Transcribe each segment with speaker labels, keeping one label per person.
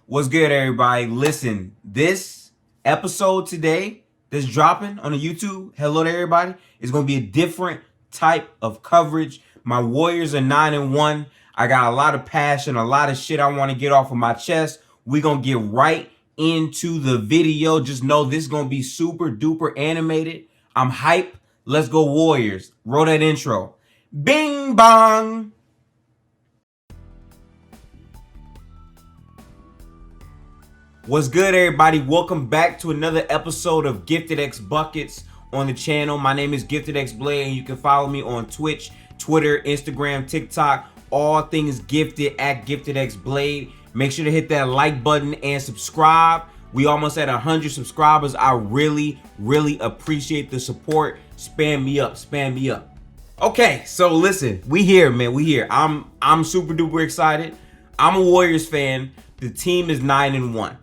Speaker 1: What's good, everybody? Listen, this episode today that's dropping on the YouTube, hello to everybody, is going to be a different type of coverage. My Warriors are 9-1. I got a lot of passion, a lot of shit I want to get off of my chest. We're going to get right into the video. Just know this is going to be super duper animated. I'm hype. Let's go Warriors. Roll that intro. Bing bong. What's good, everybody? Welcome back to another episode of GiftedxBuckets on the channel. My name is GiftedxBlade, and you can follow me on Twitch, Twitter, Instagram, TikTok, all things gifted at GiftedxBlade. Make sure to hit that like button and subscribe. We almost at 100 subscribers. I really appreciate the support. Spam me up, spam me up. Okay, so listen, we here, man. We here. I'm super duper excited. I'm a Warriors fan. The team is 9-1.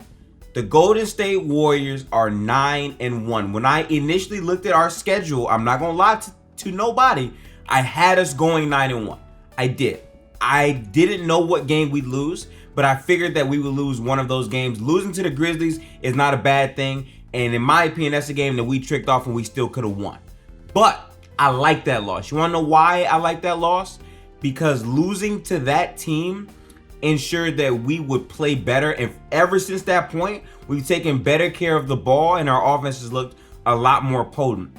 Speaker 1: The Golden State Warriors are 9-1. When I initially looked at our schedule, I'm not gonna lie to nobody, I had us going 9-1. I did. I didn't know what game we'd lose, but I figured that we would lose one of those games. Losing to the Grizzlies is not a bad thing, and in my opinion, that's a game that we tricked off and we still could have won. But I like that loss. You wanna know why I like that loss? Because losing to that team ensured that we would play better, and ever since that point we've taken better care of the ball and our offense has looked a lot more potent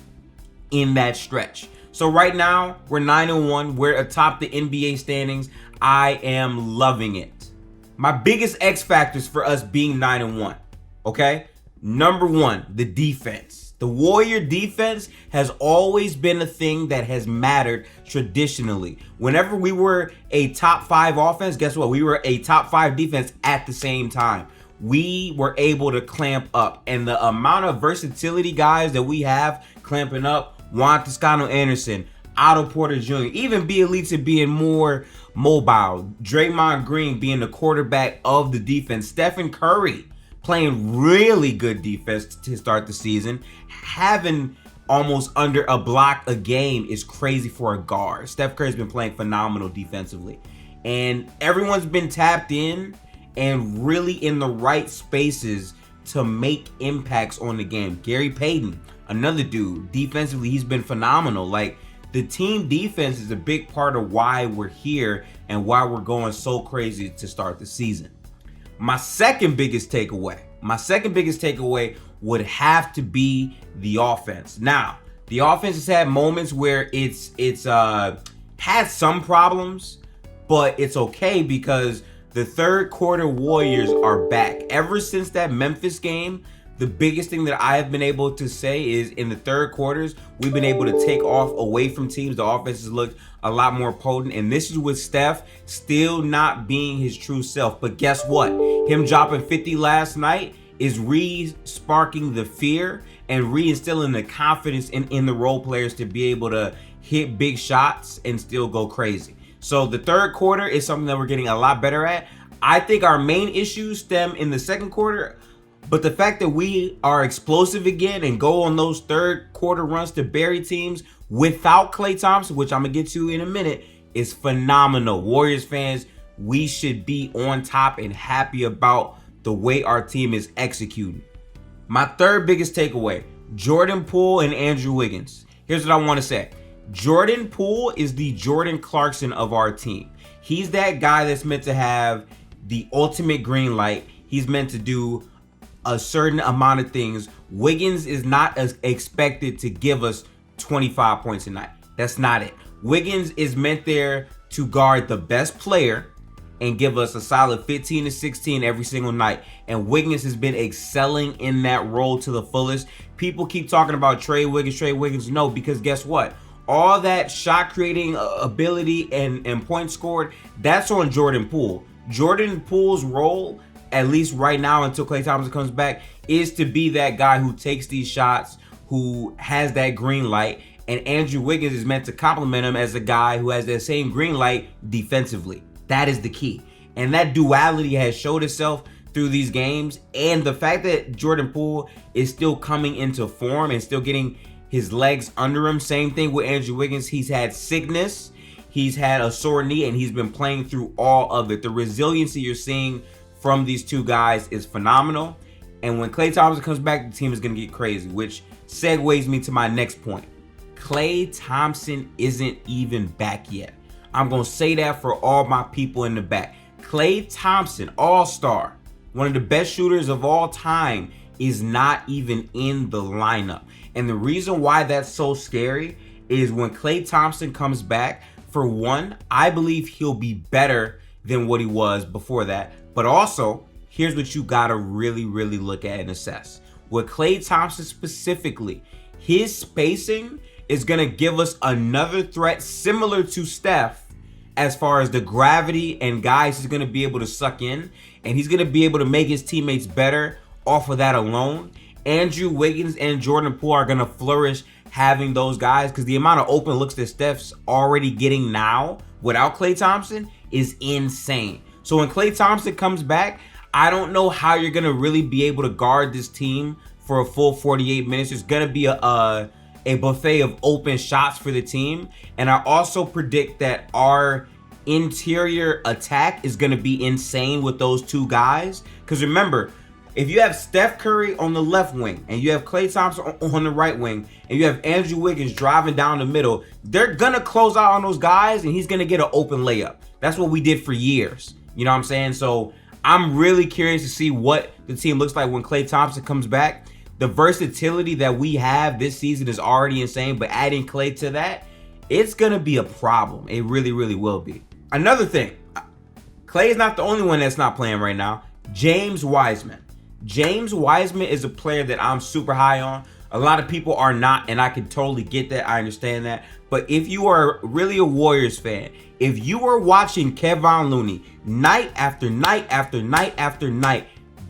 Speaker 1: in that stretch. So right now we're 9-1. We're atop the NBA standings. I am loving it. My biggest X factors for us being 9-1, okay? Number one, the defense. The Warrior defense has always been a thing that has mattered traditionally. Whenever we were a top 5 offense, guess what? We were a top 5 defense at the same time. We were able to clamp up, and the amount of versatility guys that we have clamping up, Juan Toscano Anderson, Otto Porter Jr., even Bielitsa being more mobile, Draymond Green being the quarterback of the defense, Stephen Curry playing really good defense to start the season, having almost under a block a game is crazy for a guard. Steph Curry's been playing phenomenal defensively, and everyone's been tapped in and really in the right spaces to make impacts on the game. Gary Payton, another dude, defensively he's been phenomenal. Like, the team defense is a big part of why we're here and why we're going so crazy to start the season. My second biggest takeaway would have to be the offense. Now, the offense has had moments where it's had some problems, but it's okay because the third quarter Warriors are back. Ever since that Memphis game, the biggest thing that I have been able to say is in the third quarters, we've been able to take off away from teams. The offense has looked a lot more potent, and this is with Steph still not being his true self. But guess what? Him dropping 50 last night is re-sparking the fear and reinstilling the confidence in the role players to be able to hit big shots and still go crazy. So the third quarter is something that we're getting a lot better at. I think our main issues stem in the second quarter, but the fact that we are explosive again and go on those third quarter runs to bury teams without Klay Thompson, which I'm going to get to in a minute, is phenomenal. Warriors fans, we should be on top and happy about the way our team is executing. My third biggest takeaway, Jordan Poole and Andrew Wiggins. Here's what I want to say. Jordan Poole is the Jordan Clarkson of our team. He's that guy that's meant to have the ultimate green light. He's meant to do a certain amount of things. Wiggins is not as expected to give us 25 points a night. That's not it. Wiggins is meant there to guard the best player and give us a solid 15 to 16 every single night. And Wiggins has been excelling in that role to the fullest. People keep talking about Trey Wiggins. No, because guess what? All that shot creating ability and points scored, that's on Jordan Poole. Jordan Poole's role, at least right now until Klay Thompson comes back, is to be that guy who takes these shots, who has that green light, and Andrew Wiggins is meant to complement him as a guy who has that same green light defensively. That is the key. And that duality has showed itself through these games, and the fact that Jordan Poole is still coming into form and still getting his legs under him. Same thing with Andrew Wiggins. He's had sickness, he's had a sore knee, and he's been playing through all of it. The resiliency you're seeing from these two guys is phenomenal. And when Klay Thompson comes back, the team is going to get crazy, which segues me to my next point. Klay Thompson isn't even back yet. I'm going to say that for all my people in the back. Klay Thompson, all-star, one of the best shooters of all time, is not even in the lineup. And the reason why that's so scary is when Klay Thompson comes back, for one, I believe he'll be better than what he was before that. But also, here's what you gotta really, really look at and assess. With Klay Thompson specifically, his spacing is gonna give us another threat similar to Steph as far as the gravity and guys he's gonna be able to suck in, and he's gonna be able to make his teammates better off of that alone. Andrew Wiggins and Jordan Poole are gonna flourish having those guys, because the amount of open looks that Steph's already getting now without Klay Thompson is insane. So when Klay Thompson comes back, I don't know how you're gonna really be able to guard this team for a full 48 minutes. There's gonna be a buffet of open shots for the team. And I also predict that our interior attack is gonna be insane with those two guys. Because remember, if you have Steph Curry on the left wing and you have Klay Thompson on the right wing and you have Andrew Wiggins driving down the middle, they're gonna close out on those guys and he's gonna get an open layup. That's what we did for years. You know what I'm saying? So I'm really curious to see what the team looks like when Klay Thompson comes back. The versatility that we have this season is already insane, but adding Klay to that, it's gonna be a problem. It really, really will be. Another thing, Klay is not the only one that's not playing right now. James Wiseman. James Wiseman is a player that I'm super high on. A lot of people are not, and I can totally get that. I understand that. But if you are really a Warriors fan, if you are watching Kevon Looney night after night after night after night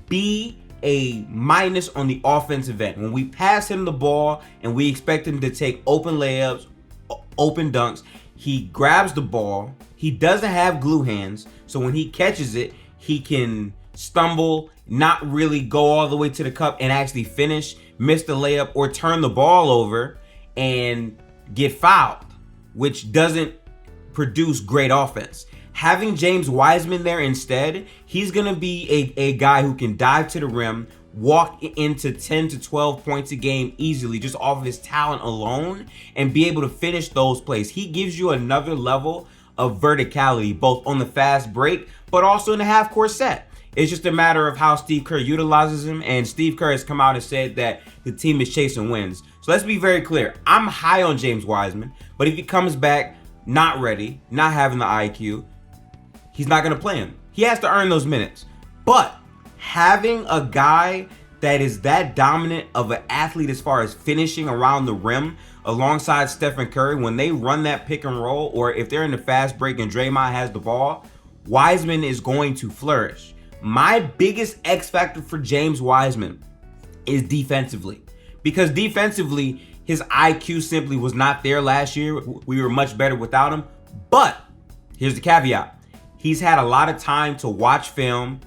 Speaker 1: be a minus on the offensive end, when we pass him the ball and we expect him to take open layups, open dunks, he grabs the ball. He doesn't have glue hands, so when he catches it, he can stumble, not really go all the way to the cup and actually finish, miss the layup, or turn the ball over and get fouled, which doesn't produce great offense. Having James Wiseman there instead, he's going to be a guy who can dive to the rim, walk into 10 to 12 points a game easily just off of his talent alone, and be able to finish those plays. He gives you another level of verticality, both on the fast break, but also in the half-court set. It's just a matter of how Steve Kerr utilizes him, and Steve Kerr has come out and said that the team is chasing wins. So let's be very clear. I'm high on James Wiseman, but if he comes back not ready, not having the IQ, he's not going to play him. He has to earn those minutes. But having a guy that is that dominant of an athlete as far as finishing around the rim alongside Stephen Curry, when they run that pick and roll, or if they're in the fast break and Draymond has the ball, Wiseman is going to flourish. My biggest X factor for James Wiseman is defensively, because defensively, his IQ simply was not there last year. We were much better without him. But here's the caveat. He's had a lot of time to watch film,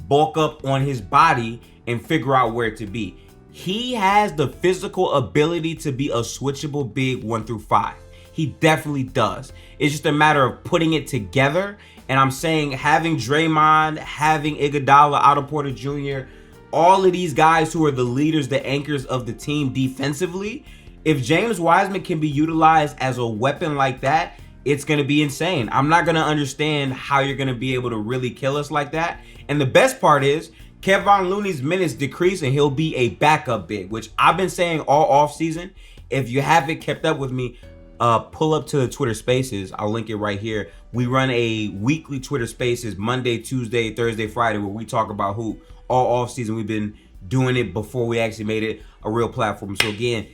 Speaker 1: bulk up on his body, and figure out where to be. He has the physical ability to be a switchable big 1 through 5. He definitely does. It's just a matter of putting it together. And I'm saying having Draymond, having Iguodala, Otto Porter Jr., all of these guys who are the leaders, the anchors of the team defensively, if James Wiseman can be utilized as a weapon like that, it's going to be insane. I'm not going to understand how you're going to be able to really kill us like that. And the best part is Kevon Looney's minutes decrease and he'll be a backup big, which I've been saying all offseason. If you haven't kept up with me, pull up to the Twitter Spaces. I'll link it right here. We run a weekly Twitter Spaces Monday, Tuesday, Thursday, Friday, where we talk about hoop all off season. We've been doing it before we actually made it a real platform. So again,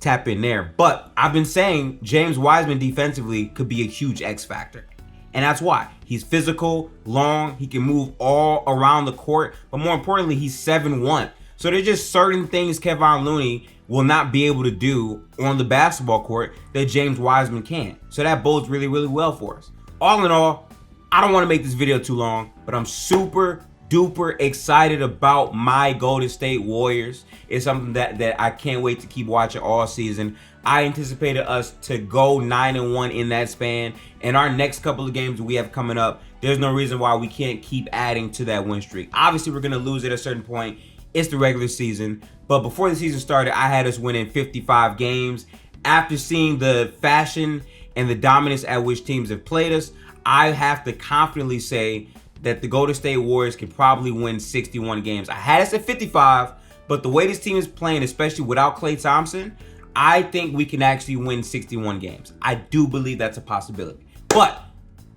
Speaker 1: tap in there. But I've been saying James Wiseman defensively could be a huge X factor. And that's why. He's physical, long, he can move all around the court, but more importantly, he's 7'1". So there's just certain things Kevon Looney will not be able to do on the basketball court that James Wiseman can. So that bodes really, really well for us. All in all, I don't want to make this video too long, but I'm super duper excited about my Golden State Warriors. It's something that I can't wait to keep watching all season. I anticipated us to go 9-1 in that span, and our next couple of games we have coming up, there's no reason why we can't keep adding to that win streak. Obviously, we're going to lose at a certain point. It's the regular season. But before the season started, I had us winning 55 games. After seeing the fashion and the dominance at which teams have played us, I have to confidently say that the Golden State Warriors can probably win 61 games. I had us at 55, but the way this team is playing, especially without Klay Thompson, I think we can actually win 61 games. I do believe that's a possibility. But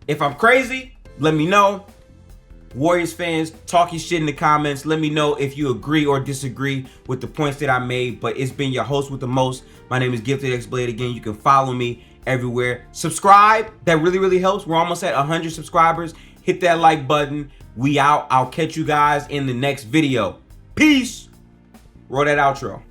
Speaker 1: if I'm crazy, let me know. Warriors fans, talk your shit in the comments. Let me know if you agree or disagree with the points that I made. But it's been your host with the most. My name is GiftedxBuckets. Again, you can follow me everywhere. Subscribe. That really, really helps. We're almost at 100 subscribers. Hit that like button. We out. I'll catch you guys in the next video. Peace. Roll that outro.